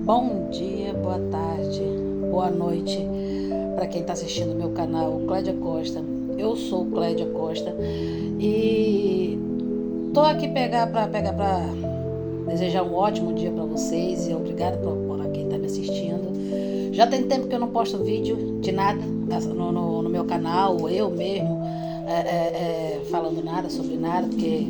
Bom dia, boa tarde, boa noite para quem está assistindo o meu canal, Clédia Costa. Eu sou Clédia Costa e tô aqui para desejar um ótimo dia para vocês e obrigada por quem está me assistindo. Já tem tempo que eu não posto vídeo de nada no meu canal, eu mesmo falando nada sobre nada, porque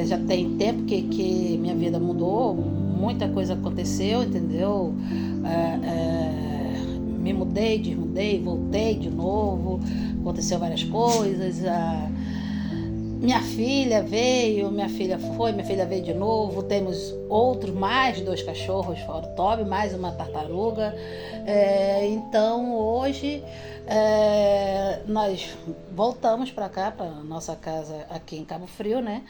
já tem tempo que minha vida mudou, muita coisa aconteceu, entendeu? Me mudei, desmudei, voltei de novo, aconteceu várias coisas. Minha filha veio, minha filha foi, minha filha veio de novo. Temos mais 2 cachorros, fora o Toby, mais uma tartaruga. Então hoje nós voltamos para cá, para nossa casa aqui em Cabo Frio, né?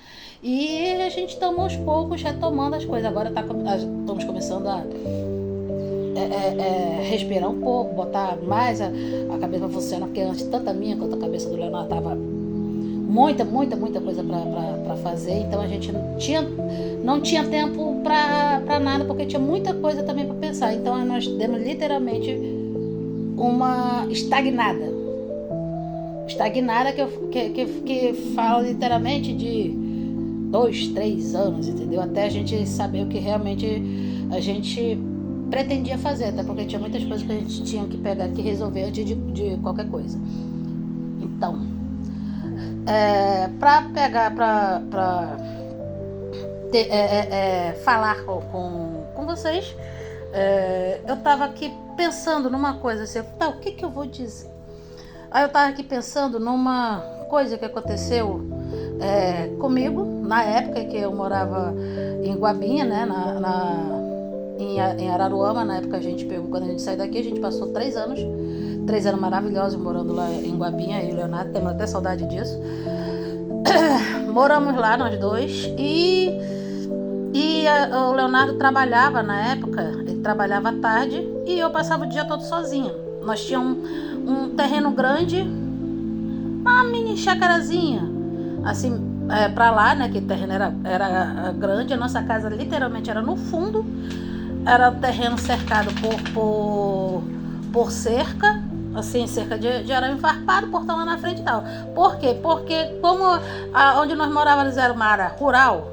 E a gente estamos aos poucos retomando as coisas. Agora estamos começando a respirar um pouco, botar mais a cabeça para funcionar, porque antes tanto a minha quanto a cabeça do Leonardo estava muita coisa para fazer, então a gente não tinha tempo para nada, porque tinha muita coisa também para pensar. Então nós demos literalmente uma estagnada que fala literalmente de 2, 3 anos, entendeu? Até a gente saber o que realmente a gente pretendia fazer, até porque tinha muitas coisas que a gente tinha que pegar, que resolver antes de qualquer coisa. Então, para falar com vocês, eu estava aqui pensando numa coisa assim, o que eu vou dizer? Aí eu estava aqui pensando numa coisa que aconteceu comigo na época que eu morava em Guabinha, né, em Araruama. Na época quando a gente saiu daqui, a gente passou 3 anos maravilhosos morando lá em Guabinha, e o Leonardo, temos até saudade disso. Moramos lá nós dois e o Leonardo trabalhava na época, ele trabalhava à tarde e eu passava o dia todo sozinha. Nós tínhamos um terreno grande, uma mini chacarazinha, assim, pra lá, né, que o terreno era grande. A nossa casa literalmente era no fundo, era o terreno cercado por cerca, assim, cerca de arame farpado, portão lá na frente e tal. Por quê? Porque como onde nós morávamos era uma área rural,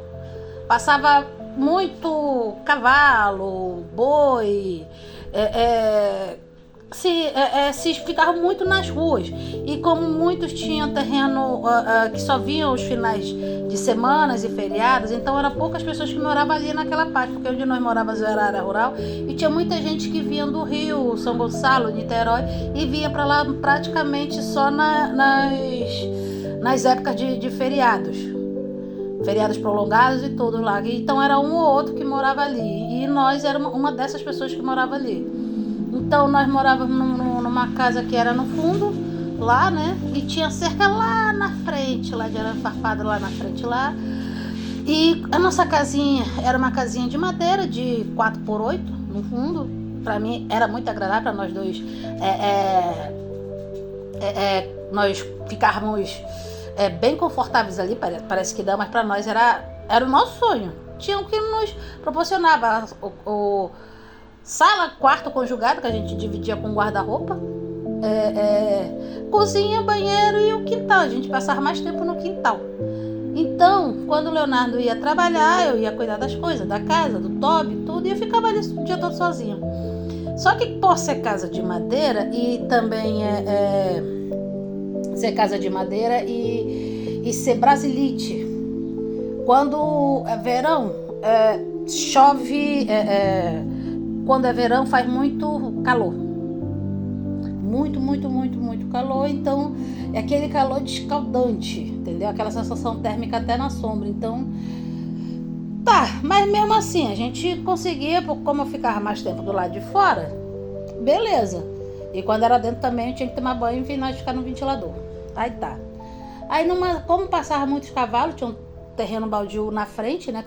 passava muito cavalo, boi, se ficavam muito nas ruas. E como muitos tinham terreno que só vinham os finais de semanas e feriados, então eram poucas pessoas que moravam ali naquela parte, porque onde nós morávamos era área rural e tinha muita gente que vinha do Rio, São Gonçalo, Niterói, e vinha para lá praticamente só nas épocas de feriados prolongados e tudo lá. Então era um ou outro que morava ali, e nós éramos uma dessas pessoas que morava ali. Então nós morávamos numa casa que era no fundo, lá, né? E tinha cerca lá na frente, lá de arame farpado lá na frente lá. E a nossa casinha era uma casinha de madeira de 4x8 no fundo. Para mim era muito agradável, para nós dois. Nós ficávamos bem confortáveis ali, parece que dá, mas para nós era o nosso sonho. Tinha o que nos proporcionava o sala, quarto conjugado, que a gente dividia com guarda-roupa, cozinha, banheiro e o quintal. A gente passava mais tempo no quintal. Então, quando o Leonardo ia trabalhar, eu ia cuidar das coisas, da casa, do Toby, tudo, e eu ficava ali o dia todo sozinha. Só que por ser casa de madeira e também ser casa de madeira e ser brasilite, quando é verão, chove, quando é verão faz muito calor, muito calor. Então é aquele calor escaldante, entendeu? Aquela sensação térmica até na sombra. Então mas mesmo assim a gente conseguia, como eu ficava mais tempo do lado de fora, beleza. E quando era dentro também eu tinha que tomar banho e ficar no ventilador. Aí como passava muitos cavalos, tinha um terreno baldio na frente, né,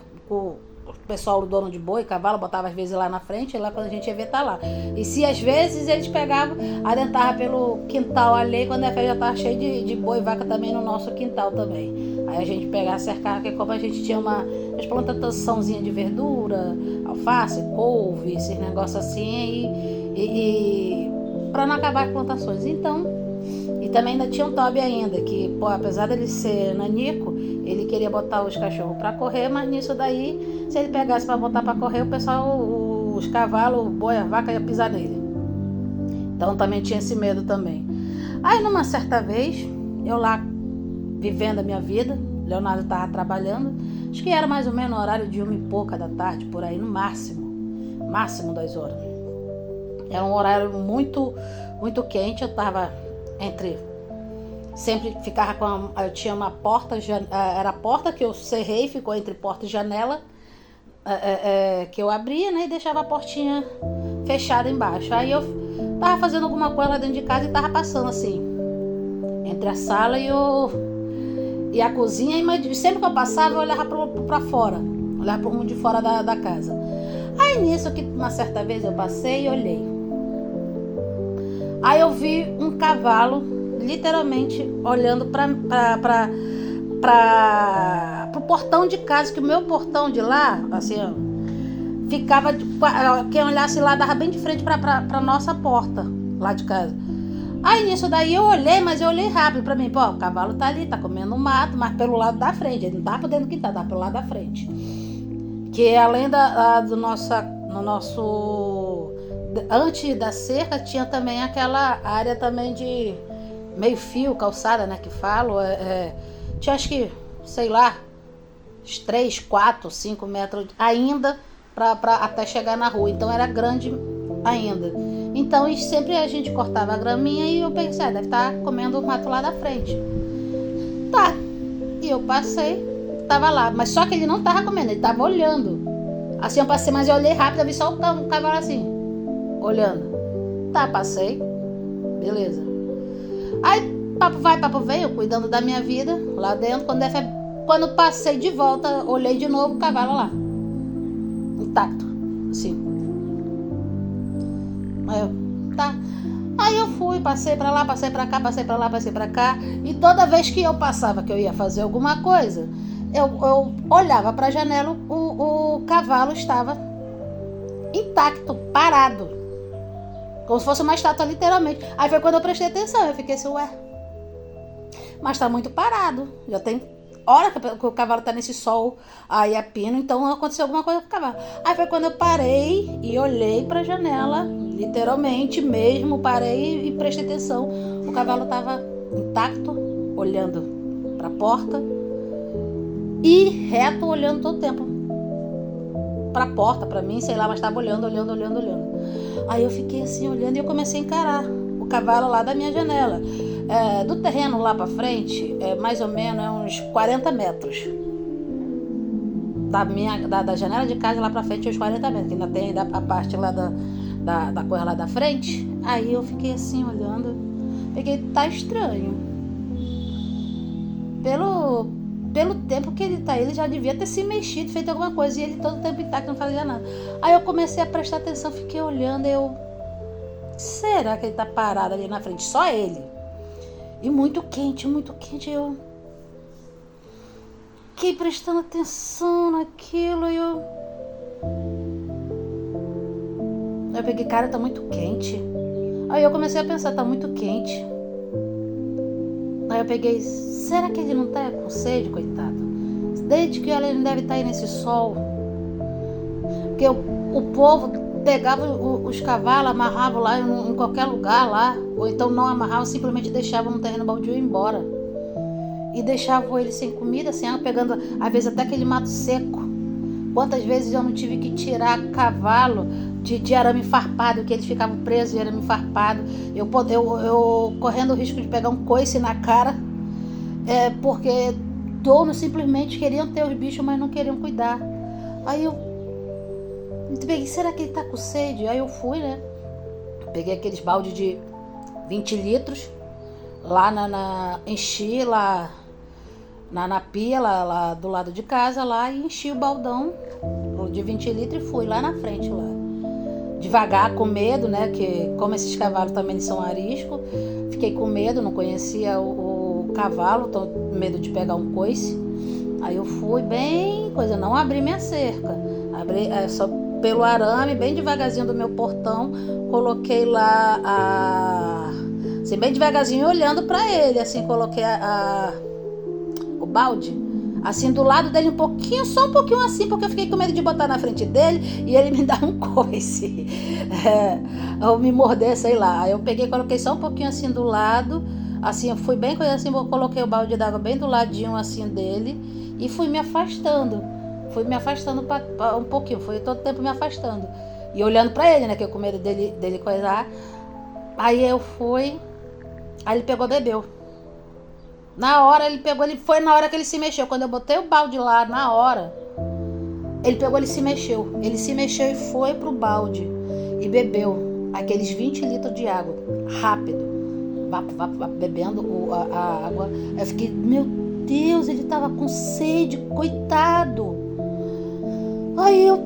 o pessoal, o dono de boi, cavalo, botava às vezes lá na frente, e lá quando a gente ia ver, tá lá. E se às vezes eles pegavam, adentravam pelo quintal ali, quando a festa já tava cheia de boi e vaca também no nosso quintal também. Aí a gente pegava, cercava, porque como a gente tinha umas plantaçãozinha de verdura, alface, couve, esses negócios assim, e para não acabar as plantações. Então, e também ainda tinha um Toby ainda, que, pô, apesar dele ser nanico, ele queria botar os cachorros para correr, mas nisso daí, se ele pegasse para botar para correr, o pessoal, os cavalos, o boi, a vaca ia pisar nele. Então também tinha esse medo também. Aí numa certa vez, eu lá vivendo a minha vida, Leonardo estava trabalhando, acho que era mais ou menos o horário de 1h pouca da tarde, por aí, no máximo 2 horas. Era um horário muito, muito quente, eu estava sempre ficava eu tinha uma porta, era a porta que eu cerrei, ficou entre porta e janela, que eu abria, né, e deixava a portinha fechada embaixo. Aí eu tava fazendo alguma coisa lá dentro de casa e tava passando assim, entre a sala e a cozinha, e sempre que eu passava eu olhava pra fora, olhava pro mundo de fora da casa. Aí nisso que uma certa vez eu passei e olhei. Aí eu vi um cavalo literalmente olhando para o portão de casa, que o meu portão de lá, assim, ó, ficava, quem olhasse lá dava bem de frente para nossa porta lá de casa. Aí nisso daí eu olhei, mas eu olhei rápido para mim, pô, o cavalo tá ali, tá comendo mato, mas pelo lado da frente, ele não tá por dentro do quintal, tá pelo lado da frente. Que além no nosso antes da cerca tinha também aquela área também de meio fio, calçada, né, que falo, tinha acho que, sei lá, 3, 4, 5 metros ainda pra até chegar na rua, então era grande ainda. Então e sempre a gente cortava a graminha e eu pensei, deve estar comendo o mato lá da frente. Tá, e eu passei, tava lá, mas só que ele não tava comendo, ele tava olhando. Assim eu passei, mas eu olhei rápido, eu vi só o cavalo assim, olhando. Tá, passei, beleza. Aí papo vai, papo veio, cuidando da minha vida lá dentro. Quando passei de volta, olhei de novo, o cavalo lá, intacto, assim. Aí eu fui, passei pra lá, passei pra cá, passei pra lá, passei pra cá. E toda vez que eu passava, que eu ia fazer alguma coisa, eu olhava pra janela, o cavalo estava intacto, parado, como se fosse uma estátua, literalmente. Aí foi quando eu prestei atenção, eu fiquei assim, ué, mas tá muito parado, já tem hora que o cavalo tá nesse sol aí a pino, então aconteceu alguma coisa com o cavalo. Aí foi quando eu parei e olhei pra janela, literalmente mesmo, parei e prestei atenção. O cavalo tava intacto, olhando pra porta e reto, olhando todo o tempo pra porta, pra mim, sei lá, mas tava olhando. Aí eu fiquei assim olhando e eu comecei a encarar o cavalo lá da minha janela. Do terreno lá pra frente, mais ou menos uns 40 metros. Da janela de casa lá pra frente, uns 40 metros, que ainda tem a parte lá da coisa lá da frente. Aí eu fiquei assim olhando, peguei, tá estranho. Pelo tempo que ele tá aí, ele já devia ter se mexido, feito alguma coisa, e ele todo o tempo intacto, não fazia nada. Aí eu comecei a prestar atenção, fiquei olhando, será que ele tá parado ali na frente? Só ele. E muito quente, eu fiquei prestando atenção naquilo, e eu peguei, cara, tá muito quente. Aí eu comecei a pensar, tá muito quente. Aí eu peguei, será que ele não tá com sede, coitado? Desde que ele não deve estar aí nesse sol. Porque o povo pegava os cavalos, amarrava lá em qualquer lugar lá, ou então não amarrava, simplesmente deixava no terreno baldio e ia embora. E deixava ele sem comida, sem água, pegando às vezes até aquele mato seco. Quantas vezes eu não tive que tirar cavalo de arame farpado, que eles ficavam presos de arame farpado. Eu correndo o risco de pegar um coice na cara, porque donos simplesmente queriam ter os bichos, mas não queriam cuidar. Aí eu peguei, será que ele tá com sede? Aí eu fui, né? Peguei aqueles balde de 20 litros, lá enchi lá na pia, lá do lado de casa, lá, e enchi o baldão de 20 litros e fui lá na frente, lá. Devagar, com medo, né? Que como esses cavalos também são ariscos, fiquei com medo, não conhecia o cavalo, tô com medo de pegar um coice. Aí eu fui bem, não abri minha cerca, abri só pelo arame, bem devagarzinho do meu portão, coloquei lá assim, bem devagarzinho, olhando para ele, assim, coloquei o balde, assim, do lado dele só um pouquinho assim, porque eu fiquei com medo de botar na frente dele e ele me dar um coice, ou me morder, sei lá. Aí eu peguei, coloquei só um pouquinho assim do lado, assim, eu fui bem coisa assim, eu coloquei o balde d'água bem do ladinho assim dele e fui me afastando um pouquinho, fui todo tempo me afastando e olhando pra ele, né, que eu com medo dele coisar. Aí eu fui, aí ele pegou, bebeu. Na hora foi na hora que ele se mexeu. Quando eu botei o balde lá, na hora, ele pegou, ele se mexeu e foi pro balde e bebeu aqueles 20 litros de água, rápido, bebendo a água. Eu fiquei, meu Deus, ele tava com sede, coitado. Aí eu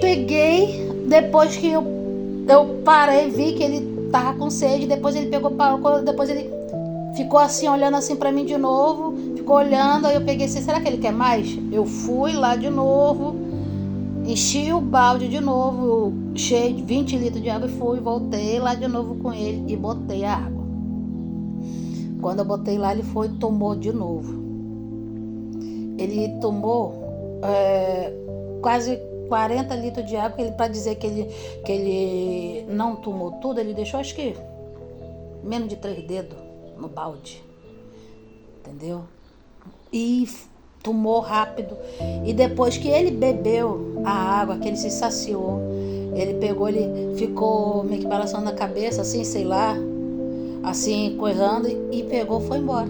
peguei, depois que eu parei, vi que ele tava com sede, depois ele pegou, parou, depois ele ficou assim, olhando assim pra mim de novo, ficou olhando, aí eu peguei assim, será que ele quer mais? Eu fui lá de novo, enchi o balde de novo, cheio de 20 litros de água e voltei lá de novo com ele e botei a água. Quando eu botei lá, ele foi e tomou de novo. Ele tomou quase 40 litros de água, para dizer que ele não tomou tudo, ele deixou acho que menos de 3 dedos no balde, entendeu? E tomou rápido. E depois que ele bebeu a água, que ele se saciou, ele pegou, ele ficou meio que balançando a cabeça, assim, sei lá, assim, coisando, e pegou, foi embora.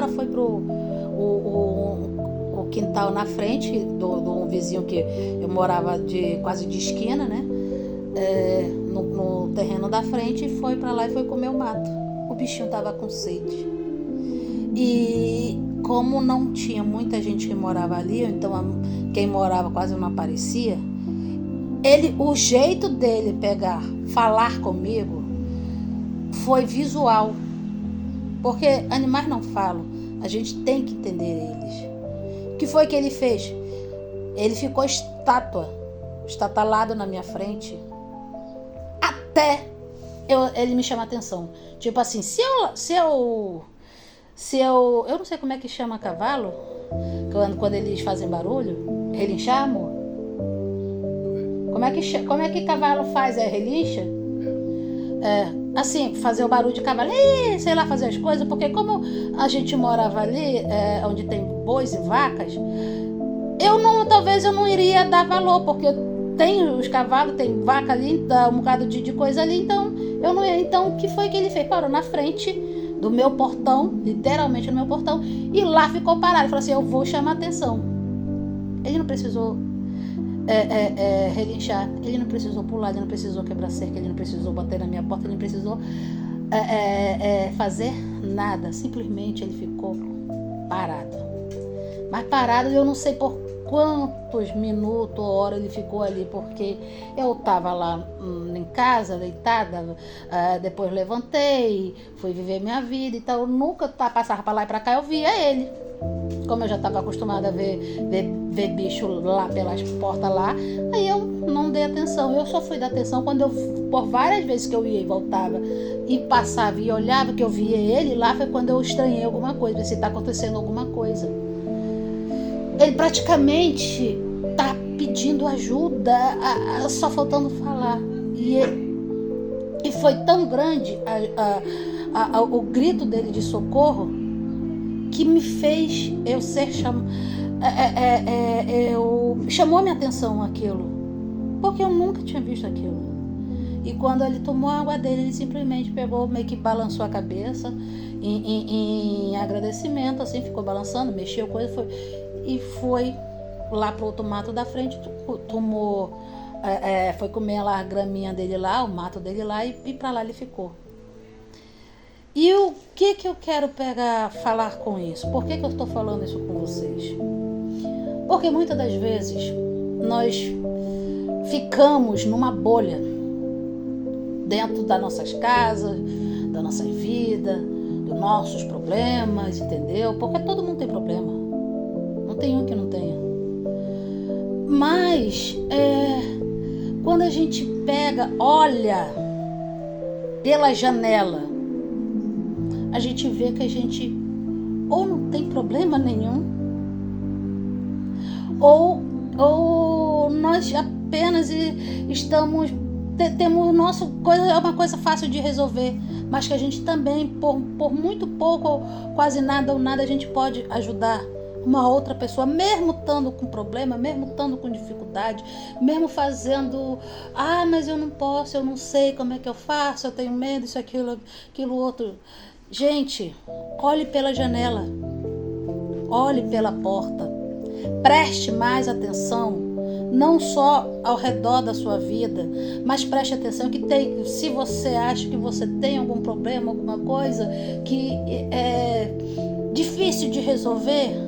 Foi pro o quintal na frente do vizinho que eu morava quase de esquina, né? No terreno da frente, e foi pra lá e foi comer o mato. O bichinho tava com sede. E como não tinha muita gente que morava ali, então quem morava quase não aparecia, o jeito dele falar comigo foi visual. Porque animais não falam, a gente tem que entender eles. O que foi que ele fez? Ele ficou estatalado na minha frente, até ele me chama a atenção. Tipo assim, se eu não sei como é que chama cavalo, quando eles fazem barulho, relinchar, amor? Como é que cavalo faz? Relincha? Assim, fazer o barulho de cavalo, sei lá, fazer as coisas, porque como a gente morava ali, onde tem bois e vacas, talvez eu não iria dar valor, porque tem os cavalos, tem vaca ali, dá um bocado de coisa ali, então eu não ia. Então o que foi que ele fez? Parou na frente do meu portão, literalmente no meu portão, e lá ficou parado. Ele falou assim, eu vou chamar atenção. Ele não precisou relinchar, ele não precisou pular, ele não precisou quebrar cerca, ele não precisou bater na minha porta, ele não precisou fazer nada, simplesmente ele ficou parado. Mas parado, eu não sei por quantos minutos ou horas ele ficou ali, porque eu estava lá em casa, deitada, depois levantei, fui viver minha vida, então eu nunca passava para lá e para cá, eu via ele. Como eu já estava acostumada a ver bicho lá pelas portas lá, aí eu não dei atenção. Eu só fui dar atenção quando por várias vezes que eu ia e voltava e passava e olhava que eu via ele lá, foi quando eu estranhei alguma coisa, se está acontecendo alguma coisa. Ele praticamente tá pedindo ajuda, só faltando falar. E foi tão grande o grito dele de socorro que me fez eu ser chamou minha atenção aquilo, porque eu nunca tinha visto aquilo. E quando ele tomou a água dele, ele simplesmente pegou, meio que balançou a cabeça em agradecimento, assim, ficou balançando, mexeu coisa, foi lá pro outro mato da frente, tomou, foi comer lá a graminha dele lá, o mato dele lá, e pra lá ele ficou. E o que eu quero falar com isso? Por que eu estou falando isso com vocês? Porque muitas das vezes nós ficamos numa bolha dentro das nossas casas, da nossa vida, dos nossos problemas, entendeu? Porque todo mundo tem problema. Não tem um que não tenha. Mas quando a gente olha pela janela, a gente vê que a gente ou não tem problema nenhum, ou nós apenas estamos temos nossa coisa, é uma coisa fácil de resolver, mas que a gente também por muito pouco ou quase nada ou nada a gente pode ajudar uma outra pessoa, mesmo estando com problema, mesmo estando com dificuldade, mesmo fazendo, mas eu não posso, eu não sei como é que eu faço, eu tenho medo, isso, aquilo outro. Gente, olhe pela janela, olhe pela porta, preste mais atenção, não só ao redor da sua vida, mas preste atenção se você acha que você tem algum problema, alguma coisa que é difícil de resolver,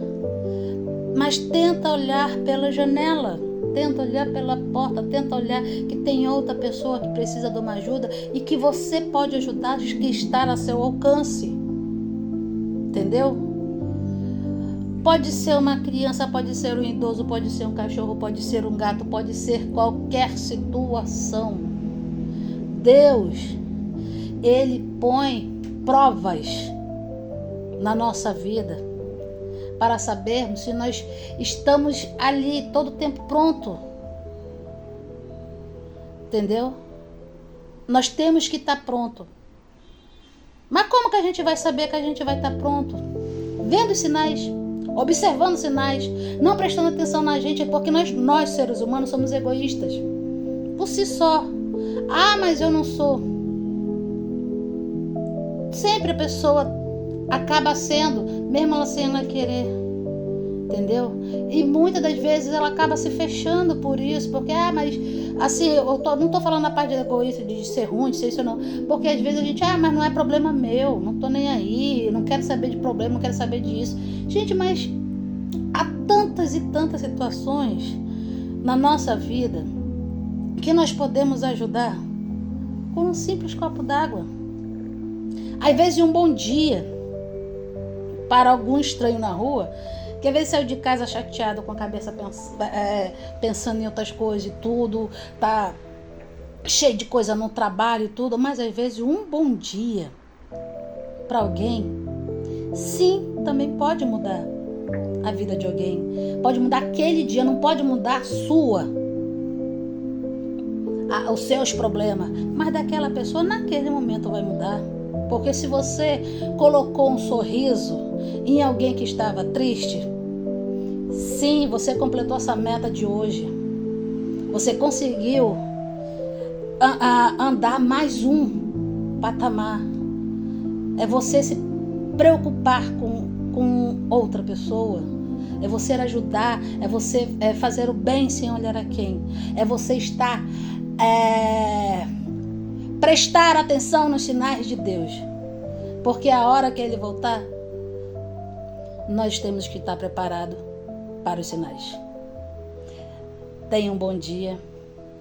mas tenta olhar pela janela, tenta olhar pela porta, tenta olhar que tem outra pessoa que precisa de uma ajuda e que você pode ajudar, que está a seu alcance. Entendeu? Pode ser uma criança, pode ser um idoso, pode ser um cachorro, pode ser um gato, pode ser qualquer situação. Deus, Ele põe provas na nossa vida para sabermos se nós estamos ali todo o tempo pronto. Entendeu? Nós temos que estar pronto. Mas como que a gente vai saber que a gente vai estar pronto? Vendo os sinais, observando os sinais, não prestando atenção na gente, porque nós seres humanos somos egoístas. Por si só. Mas eu não sou. Sempre a pessoa acaba sendo, mesmo ela sem ela querer, entendeu? E muitas das vezes ela acaba se fechando por isso, porque, mas assim, não estou falando na parte de egoísta, de ser ruim, de ser isso não, porque às vezes a gente, mas não é problema meu, não estou nem aí, não quero saber de problema, não quero saber disso. Gente, mas há tantas e tantas situações na nossa vida que nós podemos ajudar com um simples copo d'água. Às vezes um bom dia para algum estranho na rua, que às vezes saiu de casa chateado, com a cabeça pensando em outras coisas e tudo, tá cheio de coisa no trabalho e tudo, mas às vezes um bom dia para alguém, sim, também pode mudar a vida de alguém, pode mudar aquele dia, não pode mudar os seus problemas, mas daquela pessoa naquele momento vai mudar. Porque se você colocou um sorriso em alguém que estava triste, sim, você completou essa meta de hoje. Você conseguiu andar mais um patamar. É você se preocupar com outra pessoa. É você ajudar, é você fazer o bem sem olhar a quem. É você estar... prestar atenção nos sinais de Deus, porque a hora que Ele voltar, nós temos que estar preparados para os sinais. Tenha um bom dia,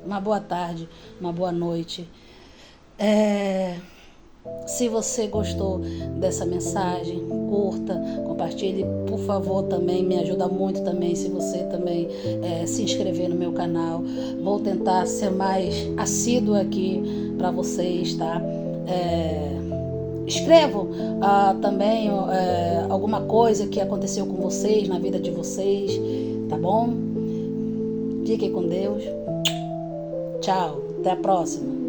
uma boa tarde, uma boa noite. Se você gostou dessa mensagem, curta, compartilhe, por favor, também me ajuda muito também se você também se inscrever no meu canal. Vou tentar ser mais assíduo aqui para vocês, tá? Escrevam também alguma coisa que aconteceu com vocês, na vida de vocês, tá bom? Fiquem com Deus. Tchau, até a próxima.